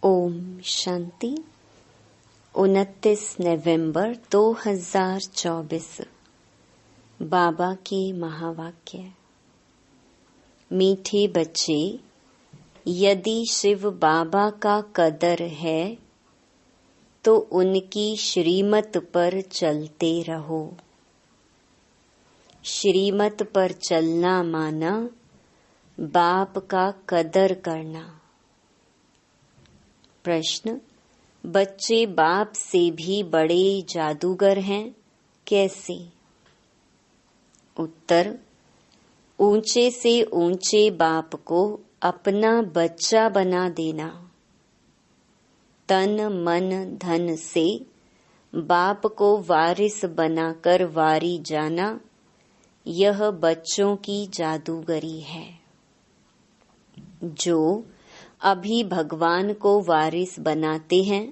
ओम शांति। 29 नवंबर 2024। बाबा के महावाक्य। मीठे बच्चे, यदि शिव बाबा का कदर है तो उनकी श्रीमत पर चलते रहो। श्रीमत पर चलना माना बाप का कदर करना। प्रश्न: बच्चे बाप से भी बड़े जादूगर हैं, कैसे? उत्तर: ऊंचे से ऊंचे बाप को अपना बच्चा बना देना, तन मन धन से बाप को वारिस बनाकर वारी जाना, यह बच्चों की जादूगरी है। जो अभी भगवान को वारिस बनाते हैं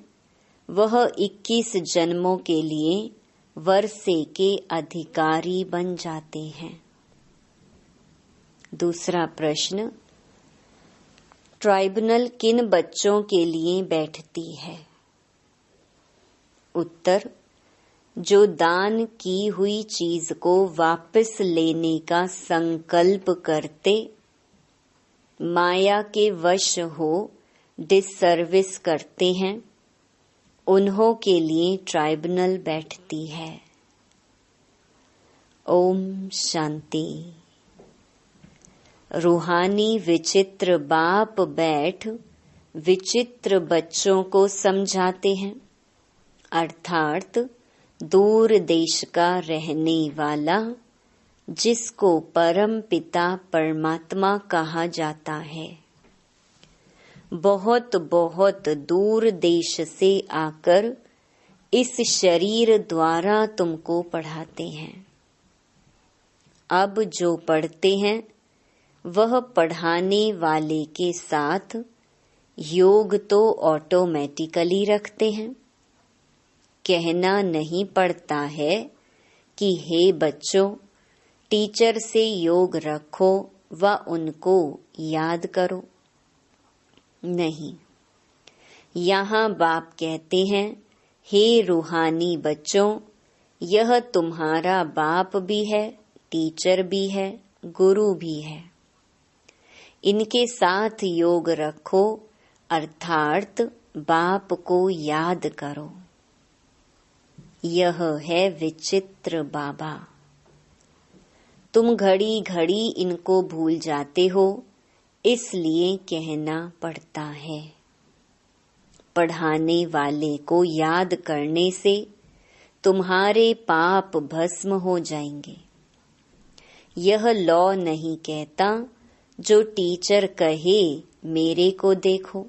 वह 21 जन्मों के लिए वर्षे के अधिकारी बन जाते हैं। दूसरा प्रश्न: ट्राइब्यूनल किन बच्चों के लिए बैठती है? उत्तर: जो दान की हुई चीज को वापस लेने का संकल्प करते, माया के वश हो डिससर्विस करते हैं, उन्हों के लिए ट्राइब्यूनल बैठती है। ओम शांति। रूहानी विचित्र बाप बैठ विचित्र बच्चों को समझाते हैं, अर्थात दूर देश का रहने वाला जिसको परम पिता परमात्मा कहा जाता है, बहुत बहुत दूर देश से आकर इस शरीर द्वारा तुमको पढ़ाते हैं। अब जो पढ़ते हैं वह पढ़ाने वाले के साथ योग तो ऑटोमेटिकली रखते हैं। कहना नहीं पड़ता है कि हे बच्चों, टीचर से योग रखो व उनको याद करो। नहीं, यहाँ बाप कहते हैं, हे रूहानी बच्चों, यह तुम्हारा बाप भी है, टीचर भी है, गुरु भी है। इनके साथ योग रखो, अर्थात बाप को याद करो। यह है विचित्र बाबा। तुम घड़ी घड़ी इनको भूल जाते हो, इसलिए कहना पड़ता है। पढ़ाने वाले को याद करने से तुम्हारे पाप भस्म हो जाएंगे। यह लॉ नहीं कहता जो टीचर कहे मेरे को देखो,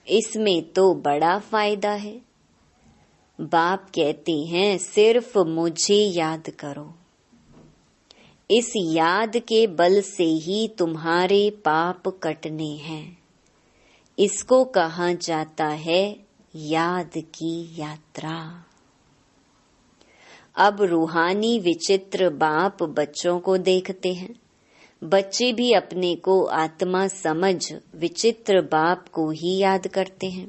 इसमें तो बड़ा फायदा है। बाप कहते हैं सिर्फ मुझे याद करो। इस याद के बल से ही तुम्हारे पाप कटने हैं। इसको कहा जाता है याद की यात्रा। अब रूहानी विचित्र बाप बच्चों को देखते हैं। बच्चे भी अपने को आत्मा समझ विचित्र बाप को ही याद करते हैं।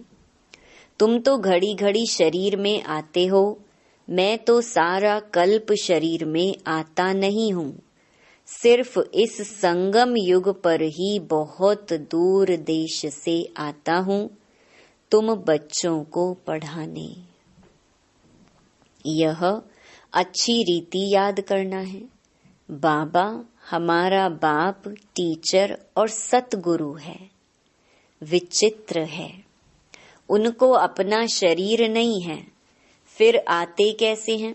तुम तो घड़ी घड़ी शरीर में आते हो, मैं तो सारा कल्प शरीर में आता नहीं हूँ। सिर्फ इस संगम युग पर ही बहुत दूर देश से आता हूँ तुम बच्चों को पढ़ाने। यह अच्छी रीति याद करना है। बाबा हमारा बाप, टीचर और सतगुरु है। विचित्र है, उनको अपना शरीर नहीं है, फिर आते कैसे हैं?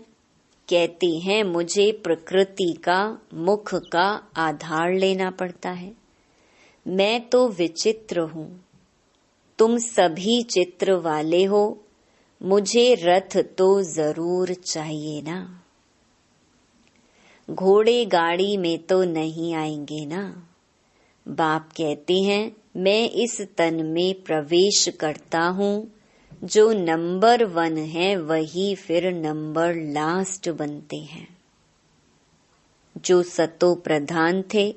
कहते हैं मुझे प्रकृति का, मुख का आधार लेना पड़ता है। मैं तो विचित्र हूँ, तुम सभी चित्र वाले हो, मुझे रथ तो जरूर चाहिए ना। घोड़े गाड़ी में तो नहीं आएंगे ना। बाप कहते हैं मैं इस तन में प्रवेश करता हूँ, जो नंबर 1 है वही फिर नंबर लास्ट बनते हैं। जो सतो प्रधान थे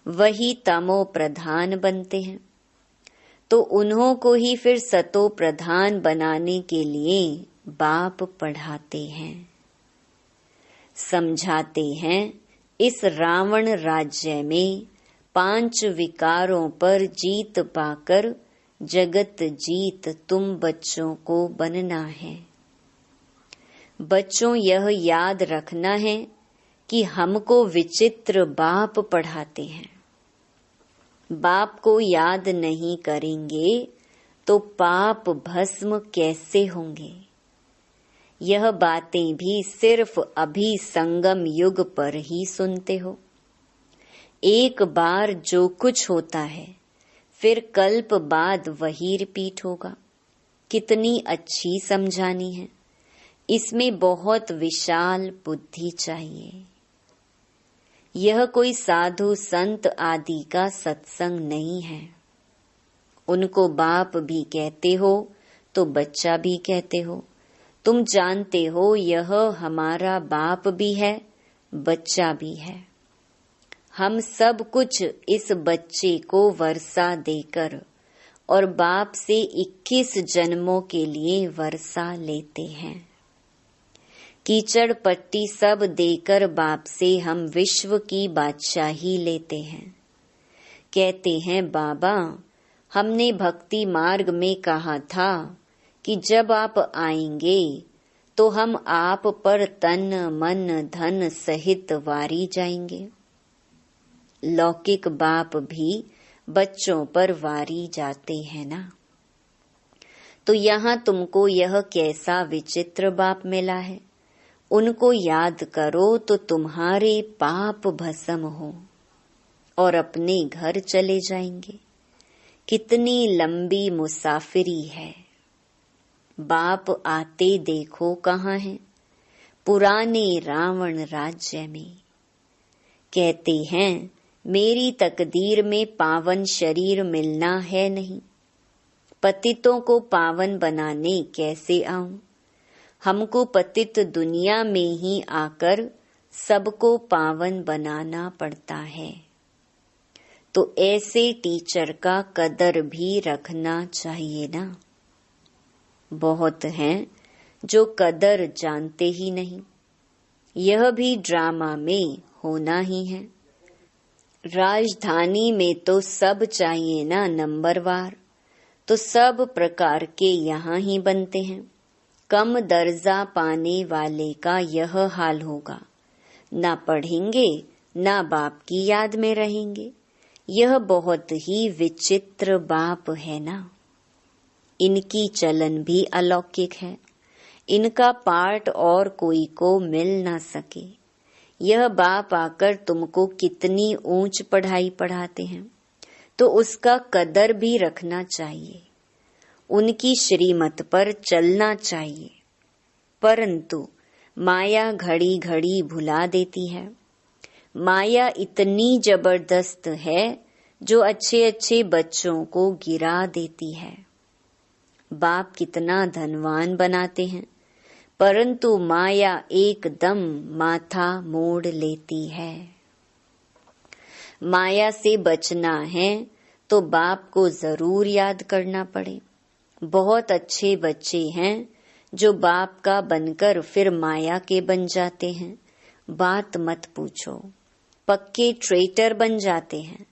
वही तमो प्रधान बनते हैं। तो उन्हों को ही फिर सतो प्रधान बनाने के लिए बाप पढ़ाते हैं, समझाते हैं। इस रावण राज्य में 5 विकारों पर जीत पाकर जगत जीत तुम बच्चों को बनना है। बच्चों, यह याद रखना है कि हमको विचित्र बाप पढ़ाते हैं। बाप को याद नहीं करेंगे तो पाप भस्म कैसे होंगे? यह बातें भी सिर्फ अभी संगम युग पर ही सुनते हो। एक बार जो कुछ होता है फिर कल्प बाद वही रिपीट होगा। कितनी अच्छी समझानी है। इसमें बहुत विशाल बुद्धि चाहिए। यह कोई साधु संत आदि का सत्संग नहीं है। उनको बाप भी कहते हो तो बच्चा भी कहते हो। तुम जानते हो यह हमारा बाप भी है, बच्चा भी है। हम सब कुछ इस बच्चे को वर्षा देकर और बाप से 21 जन्मों के लिए वर्षा लेते हैं। कीचड़ पट्टी सब देकर बाप से हम विश्व की बादशाही लेते हैं। कहते हैं, बाबा हमने भक्ति मार्ग में कहा था कि जब आप आएंगे तो हम आप पर तन मन धन सहित वारी जाएंगे। लौकिक बाप भी बच्चों पर वारी जाते हैं ना। तो यहाँ तुमको यह कैसा विचित्र बाप मिला है। उनको याद करो तो तुम्हारे पाप भस्म हो और अपने घर चले जाएंगे। कितनी लंबी मुसाफिरी है। बाप आते देखो कहाँ हैं? पुराने रावण राज्य में। कहते हैं, मेरी तकदीर में पावन शरीर मिलना है नहीं। पतितों को पावन बनाने कैसे आऊं? हमको पतित दुनिया में ही आकर सबको पावन बनाना पड़ता है। तो ऐसे टीचर का कदर भी रखना चाहिए ना। बहुत हैं जो कदर जानते ही नहीं। यह भी ड्रामा में होना ही है। राजधानी में तो सब चाहिए ना नंबरवार। तो सब प्रकार के यहाँ ही बनते हैं। कम दर्जा पाने वाले का यह हाल होगा। ना पढ़ेंगे ना बाप की याद में रहेंगे। यह बहुत ही विचित्र बाप है ना। इनकी चलन भी अलौकिक है। इनका पाठ और कोई को मिल ना सके। यह बाप आकर तुमको कितनी ऊंच पढ़ाई पढ़ाते हैं, तो उसका कदर भी रखना चाहिए। उनकी श्रीमत पर चलना चाहिए। परंतु माया घड़ी घड़ी भुला देती है। माया इतनी जबरदस्त है जो अच्छे अच्छे बच्चों को गिरा देती है। बाप कितना धनवान बनाते हैं, परंतु माया एकदम माथा मोड़ लेती है। माया से बचना है तो बाप को जरूर याद करना पड़े। बहुत अच्छे बच्चे हैं जो बाप का बनकर फिर माया के बन जाते हैं। बात मत पूछो, पक्के ट्रेटर बन जाते हैं।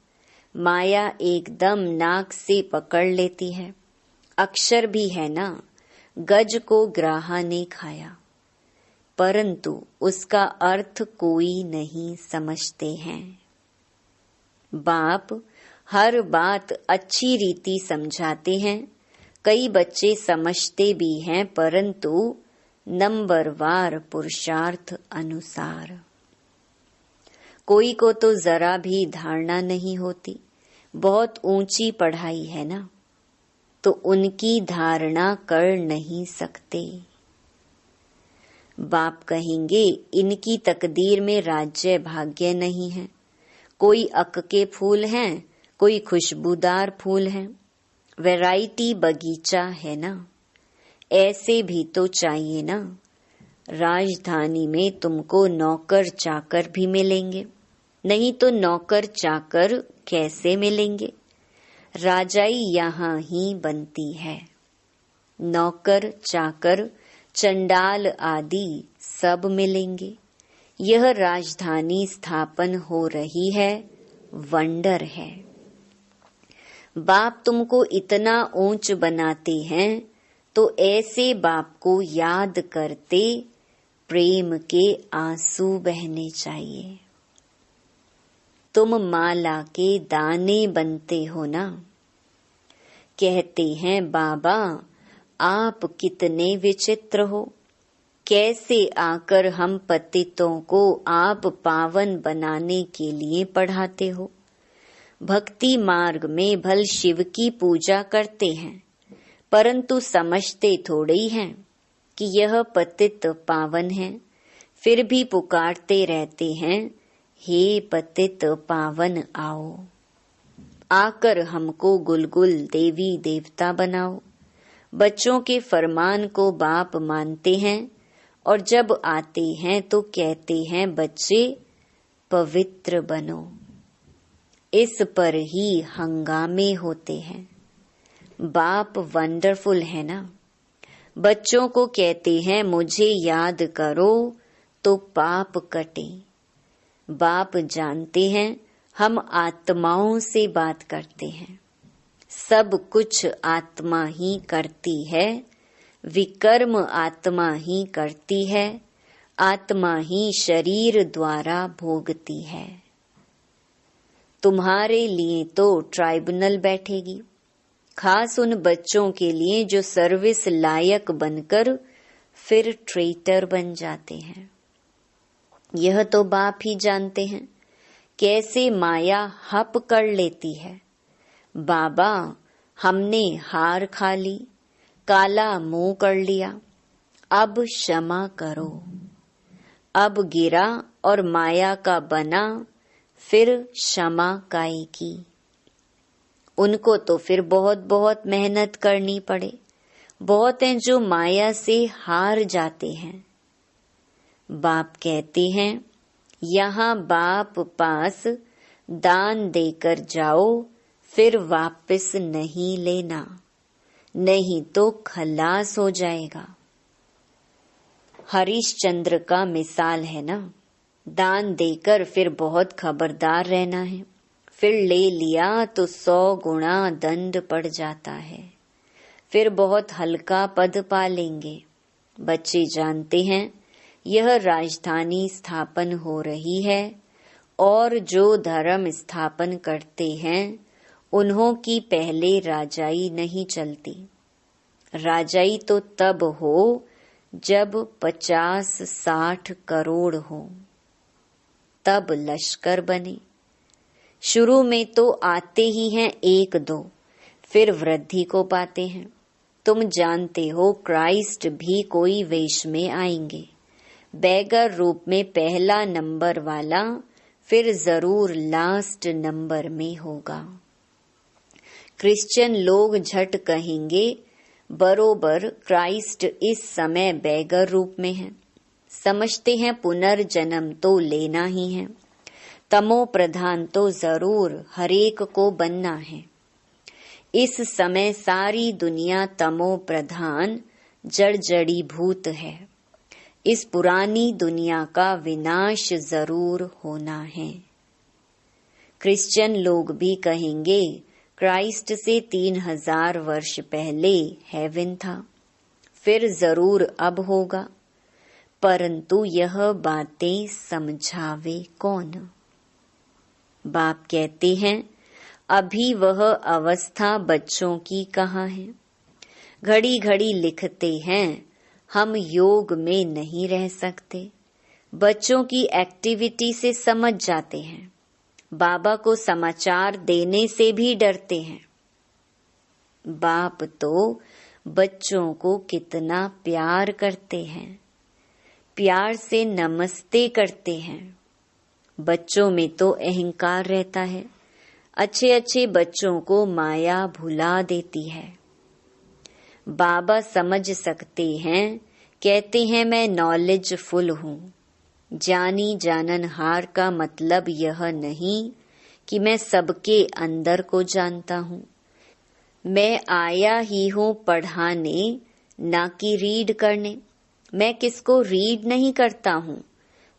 माया एकदम नाक से पकड़ लेती है। अक्षर भी है ना, गज को ग्राहा ने खाया, परंतु उसका अर्थ कोई नहीं समझते हैं। बाप हर बात अच्छी रीति समझाते हैं। कई बच्चे समझते भी हैं, परंतु नंबरवार पुरुषार्थ अनुसार। कोई को तो जरा भी धारणा नहीं होती। बहुत ऊंची पढ़ाई है ना, तो उनकी धारणा कर नहीं सकते। बाप कहेंगे, इनकी तकदीर में राज्य भाग्य नहीं है। कोई अक के फूल हैं, कोई खुशबूदार फूल हैं। वैरायटी बगीचा है ना। ऐसे भी तो चाहिए ना। राजधानी में तुमको नौकर चाकर भी मिलेंगे, नहीं तो नौकर चाकर कैसे मिलेंगे? राजाई यहाँ ही बनती है। नौकर चाकर चंडाल आदि सब मिलेंगे। यह राजधानी स्थापन हो रही है, वंडर है। बाप तुमको इतना ऊंच बनाते हैं तो ऐसे बाप को याद करते प्रेम के आंसू बहने चाहिए। तुम माला के दाने बनते हो ना। कहते हैं बाबा आप कितने विचित्र हो, कैसे आकर हम पतितों को आप पावन बनाने के लिए पढ़ाते हो। भक्ति मार्ग में भल शिव की पूजा करते हैं, परंतु समझते थोड़े ही हैं कि यह पतित पावन है। फिर भी पुकारते रहते हैं, हे पतित पावन आओ, आकर हमको गुलगुल देवी देवता बनाओ। बच्चों के फरमान को बाप मानते हैं और जब आते हैं तो कहते हैं बच्चे पवित्र बनो। इस पर ही हंगामे होते हैं। बाप वंडरफुल है ना। बच्चों को कहते हैं मुझे याद करो तो पाप कटे। बाप जानते हैं हम आत्माओं से बात करते हैं। सब कुछ आत्मा ही करती है, विकर्म आत्मा ही करती है, आत्मा ही शरीर द्वारा भोगती है। तुम्हारे लिए तो ट्राइब्यूनल बैठेगी, खास उन बच्चों के लिए जो सर्विस लायक बनकर फिर ट्रेटर बन जाते हैं। यह तो बाप ही जानते हैं कैसे माया हप कर लेती है। बाबा हमने हार खा ली, काला मुंह कर लिया, अब क्षमा करो। अब गिरा और माया का बना, फिर क्षमा काई की। उनको तो फिर बहुत बहुत मेहनत करनी पड़े। बहुत हैं जो माया से हार जाते हैं। बाप कहते हैं यहाँ बाप पास दान देकर जाओ, फिर वापस नहीं लेना, नहीं तो खलास हो जाएगा। हरिश्चंद्र का मिसाल है ना। दान देकर फिर बहुत खबरदार रहना है, फिर ले लिया तो 100 गुना दंड पड़ जाता है, फिर बहुत हल्का पद पा लेंगे। बच्चे जानते हैं यह राजधानी स्थापन हो रही है और जो धर्म स्थापन करते हैं उन्हों की पहले राजाई नहीं चलती। राजाई तो तब हो जब 50-60 करोड़ हो, तब लश्कर बने। शुरू में तो आते ही हैं 1-2, फिर वृद्धि को पाते हैं। तुम जानते हो क्राइस्ट भी कोई वेश में आएंगे, बैगर रूप में पहला नंबर वाला, फिर जरूर लास्ट नंबर में होगा। क्रिश्चियन लोग झट कहेंगे बरोबर क्राइस्ट इस समय बैगर रूप में है। समझते हैं पुनर्जन्म तो लेना ही है, तमो प्रधान तो जरूर हरेक को बनना है। इस समय सारी दुनिया तमो प्रधान जड़ी भूत है। इस पुरानी दुनिया का विनाश जरूर होना है। क्रिश्चियन लोग भी कहेंगे क्राइस्ट से 3000 वर्ष पहले हेवन था, फिर जरूर अब होगा, परंतु यह बातें समझावे कौन। बाप कहते हैं अभी वह अवस्था बच्चों की कहाँ है। घड़ी घड़ी लिखते हैं हम योग में नहीं रह सकते। बच्चों की एक्टिविटी से समझ जाते हैं, बाबा को समाचार देने से भी डरते हैं। बाप तो बच्चों को कितना प्यार करते हैं, प्यार से नमस्ते करते हैं। बच्चों में तो अहंकार रहता है, अच्छे अच्छे बच्चों को माया भुला देती है। बाबा समझ सकते हैं, कहते हैं मैं नॉलेजफुल हूँ। जानी जाननहार का मतलब यह नहीं कि मैं सबके अंदर को जानता हूँ, मैं आया ही हूँ पढ़ाने, ना कि रीड करने। मैं किसको रीड नहीं करता हूँ,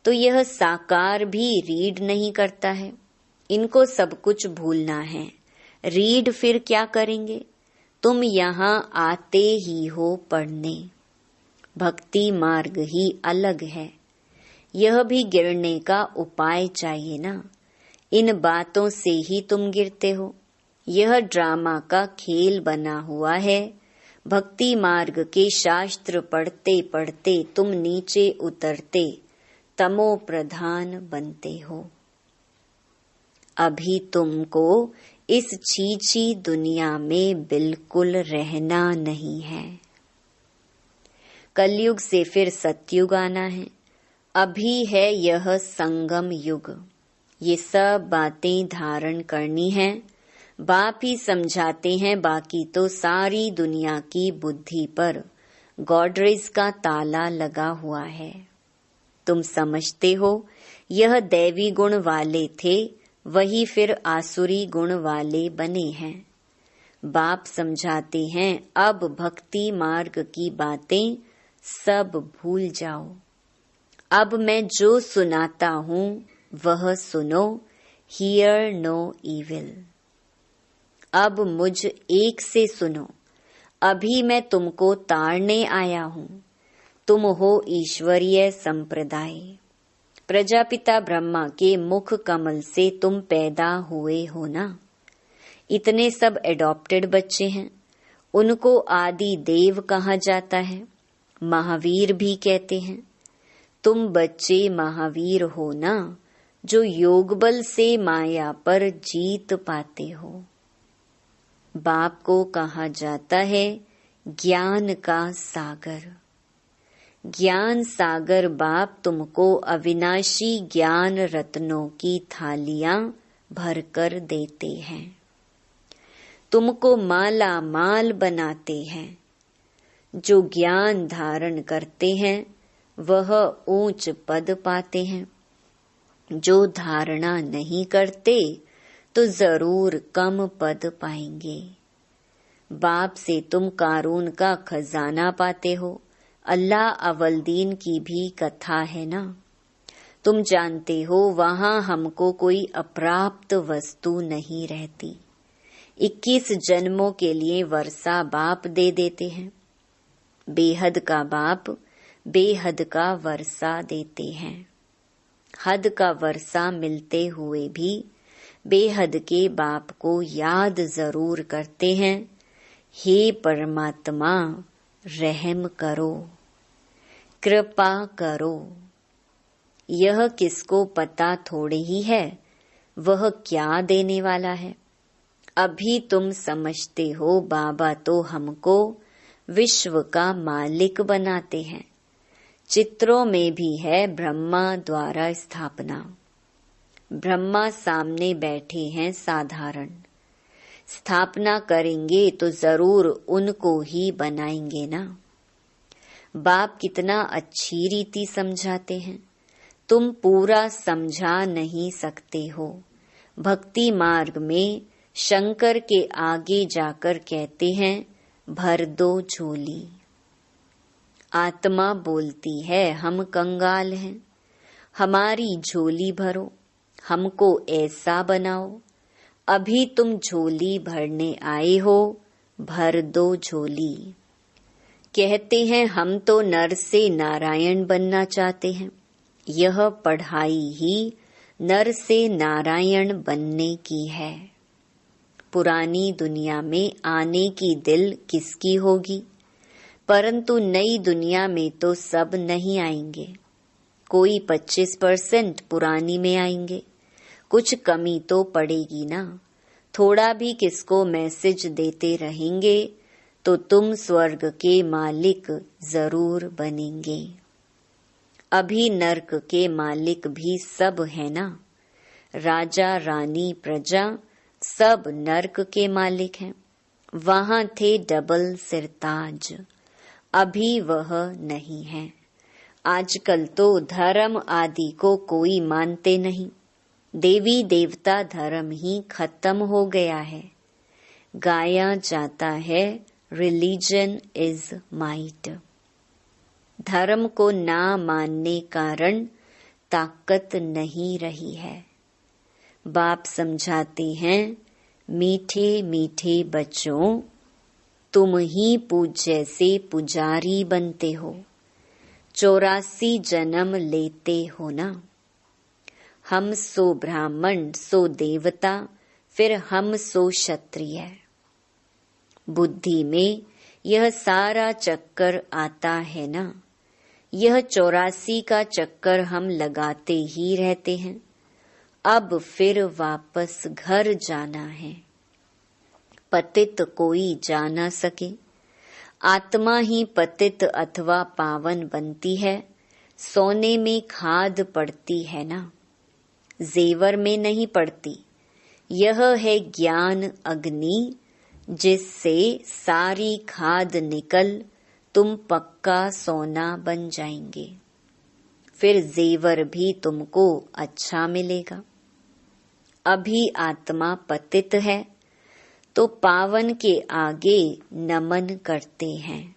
तो यह साकार भी रीड नहीं करता है। इनको सब कुछ भूलना है। रीड फिर क्या करेंगे? तुम यहाँ आते ही हो पढ़ने। भक्ति मार्ग ही अलग है। यह भी गिरने का उपाय चाहिए ना। इन बातों से ही तुम गिरते हो। यह ड्रामा का खेल बना हुआ है। भक्ति मार्ग के शास्त्र पढ़ते पढ़ते तुम नीचे उतरते तमो प्रधान बनते हो। अभी तुमको इस छीछी दुनिया में बिल्कुल रहना नहीं है। कलयुग से फिर सतयुग आना है। अभी है यह संगम युग। ये सब बातें धारण करनी है। बाप ही समझाते हैं, बाकी तो सारी दुनिया की बुद्धि पर गॉडरेज का ताला लगा हुआ है। तुम समझते हो यह दैवी गुण वाले थे, वही फिर आसुरी गुण वाले बने हैं। बाप समझाते हैं, अब भक्ति मार्ग की बातें सब भूल जाओ। अब मैं जो सुनाता हूँ वह सुनो। Hear no evil. अब मुझ एक से सुनो। अभी मैं तुमको तारने आया हूँ। तुम हो ईश्वरीय संप्रदाय। प्रजापिता ब्रह्मा के मुख कमल से तुम पैदा हुए हो ना। इतने सब एडॉप्टेड बच्चे हैं। उनको आदि देव कहा जाता है, महावीर भी कहते हैं। तुम बच्चे महावीर हो ना, जो योग बल से माया पर जीत पाते हो। बाप को कहा जाता है ज्ञान का सागर। ज्ञान सागर बाप तुमको अविनाशी ज्ञान रत्नों की थालियां भरकर देते हैं। तुमको माला माल बनाते हैं। जो ज्ञान धारण करते हैं वह ऊंच पद पाते हैं। जो धारणा नहीं करते तो जरूर कम पद पाएंगे। बाप से तुम कारून का खजाना पाते हो। अल्लाह अवलदीन की भी कथा है ना। तुम जानते हो वहां हमको कोई अप्राप्त वस्तु नहीं रहती। 21 जन्मों के लिए वर्षा बाप दे देते हैं। बेहद का बाप बेहद का वर्षा देते हैं। हद का वर्षा मिलते हुए भी बेहद के बाप को याद जरूर करते हैं। हे परमात्मा, रहम करो, कृपा करो। यह किसको पता थोड़े ही है वह क्या देने वाला है। अभी तुम समझते हो बाबा तो हमको विश्व का मालिक बनाते हैं। चित्रों में भी है ब्रह्मा द्वारा स्थापना। ब्रह्मा सामने बैठे हैं साधारण। स्थापना करेंगे तो जरूर उनको ही बनाएंगे ना। बाप कितना अच्छी रीति समझाते हैं। तुम पूरा समझा नहीं सकते हो। भक्ति मार्ग में शंकर के आगे जाकर कहते हैं भर दो झोली। आत्मा बोलती है हम कंगाल हैं, हमारी झोली भरो, हमको ऐसा बनाओ। अभी तुम झोली भरने आए हो, भर दो झोली। कहते हैं हम तो नर से नारायण बनना चाहते हैं। यह पढ़ाई ही नर से नारायण बनने की है। पुरानी दुनिया में आने की दिल किसकी होगी, परंतु नई दुनिया में तो सब नहीं आएंगे। कोई 25% पुरानी में आएंगे। कुछ कमी तो पड़ेगी ना। थोड़ा भी किसको मैसेज देते रहेंगे तो तुम स्वर्ग के मालिक जरूर बनेंगे। अभी नर्क के मालिक भी सब है ना। राजा रानी प्रजा सब नर्क के मालिक हैं। वहां थे डबल सिरताज, अभी वह नहीं है। आजकल तो धर्म आदि को कोई मानते नहीं। देवी देवता धर्म ही खत्म हो गया है। गाया जाता है रिलीजन इज माइट। धर्म को ना मानने कारण ताकत नहीं रही है। बाप समझाते हैं, मीठे मीठे बच्चों, तुम ही पूज्य से पुजारी बनते हो। 84 जन्म लेते हो ना। हम सो ब्राह्मण, सो देवता, फिर हम सो क्षत्रिय। बुद्धि में यह सारा चक्कर आता है ना। यह 84 का चक्कर हम लगाते ही रहते हैं। अब फिर वापस घर जाना है। पतित कोई जा ना सके। आत्मा ही पतित अथवा पावन बनती है। सोने में खाद पड़ती है ना, जेवर में नहीं पड़ती। यह है ज्ञान अग्नि, जिससे सारी खाद निकल तुम पक्का सोना बन जाएंगे। फिर जेवर भी तुमको अच्छा मिलेगा। अभी आत्मा पतित है तो पावन के आगे नमन करते हैं।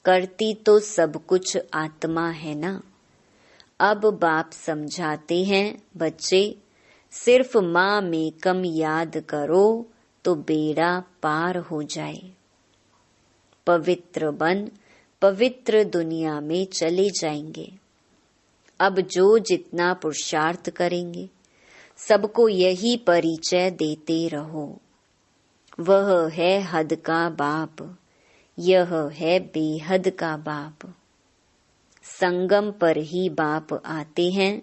करती तो सब कुछ आत्मा है ना। अब बाप समझाते हैं, बच्चे सिर्फ माँ में कम याद करो तो बेड़ा पार हो जाए। पवित्र बन पवित्र दुनिया में चले जाएंगे। अब जो जितना पुरुषार्थ करेंगे, सबको यही परिचय देते रहो। वह है हद का बाप, यह है बेहद का बाप। संगम पर ही बाप आते हैं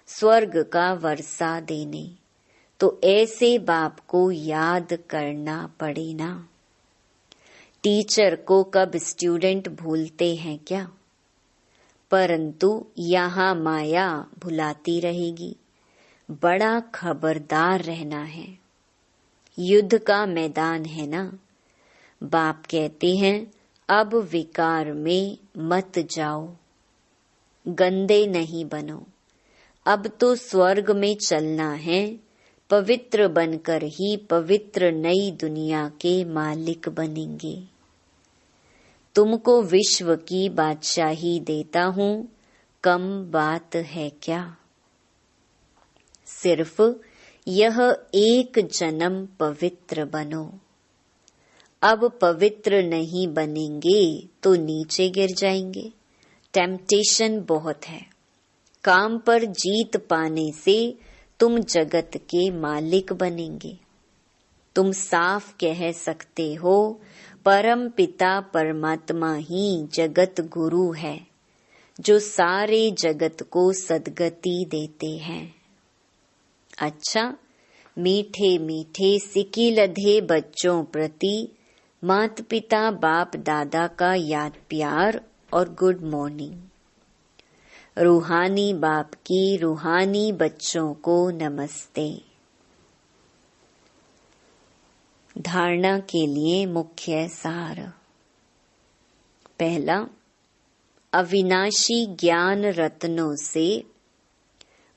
स्वर्ग का वर्षा देने। तो ऐसे बाप को याद करना पड़े ना। टीचर को कब स्टूडेंट भूलते हैं क्या? परंतु यहाँ माया भुलाती रहेगी। बड़ा खबरदार रहना है। युद्ध का मैदान है ना। बाप कहते हैं, अब विकार में मत जाओ, गंदे नहीं बनो। अब तो स्वर्ग में चलना है। पवित्र बनकर ही पवित्र नई दुनिया के मालिक बनेंगे। तुमको विश्व की बादशाही देता हूँ, कम बात है क्या? सिर्फ यह एक जन्म पवित्र बनो। अब पवित्र नहीं बनेंगे तो नीचे गिर जाएंगे। टेम्पटेशन बहुत है। काम पर जीत पाने से तुम जगत के मालिक बनेंगे। तुम साफ कह सकते हो, परम पिता परमात्मा ही जगत गुरु है, जो सारे जगत को सद्गति देते हैं। अच्छा, मीठे मीठे सिकिलधे बच्चों प्रति माता पिता बाप दादा का याद प्यार और गुड मॉर्निंग। रूहानी बाप की रूहानी बच्चों को नमस्ते। धारणा के लिए मुख्य सार। पहला, अविनाशी ज्ञान रत्नों से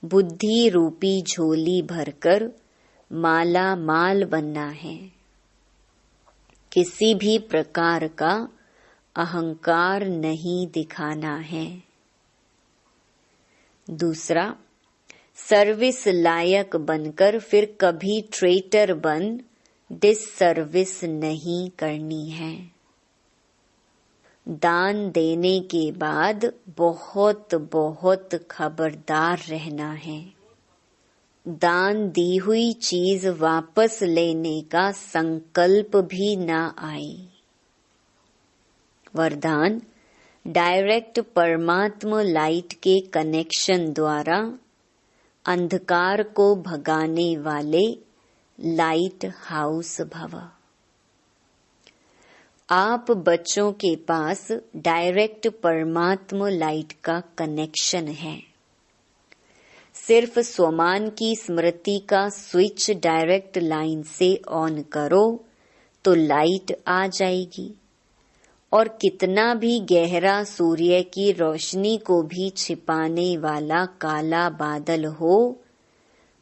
बुद्धि रूपी झोली भरकर माला माल बनना है। किसी भी प्रकार का अहंकार नहीं दिखाना है। दूसरा, सर्विस लायक बनकर फिर कभी ट्रेटर बन डिससर्विस नहीं करनी है। दान देने के बाद बहुत बहुत खबरदार रहना है। दान दी हुई चीज वापस लेने का संकल्प भी ना आए। वरदान, डायरेक्ट परमात्मा लाइट के कनेक्शन द्वारा अंधकार को भगाने वाले लाइट हाउस भव। आप बच्चों के पास डायरेक्ट परमात्मा लाइट का कनेक्शन है। सिर्फ स्वमान की स्मृति का स्विच डायरेक्ट लाइन से ऑन करो तो लाइट आ जाएगी। और कितना भी गहरा सूर्य की रोशनी को भी छिपाने वाला काला बादल हो,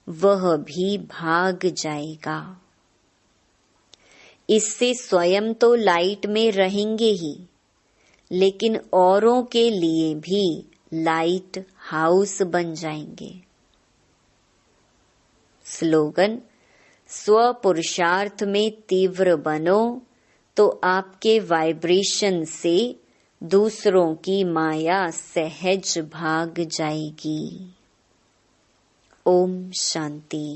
वह भी भाग जाएगा। इससे स्वयं तो लाइट में रहेंगे ही, लेकिन औरों के लिए भी लाइट हाउस बन जाएंगे। स्लोगन: स्व पुरुषार्थ में तीव्र बनो तो आपके वाइब्रेशन से दूसरों की माया सहज भाग जाएगी। ओम शांति।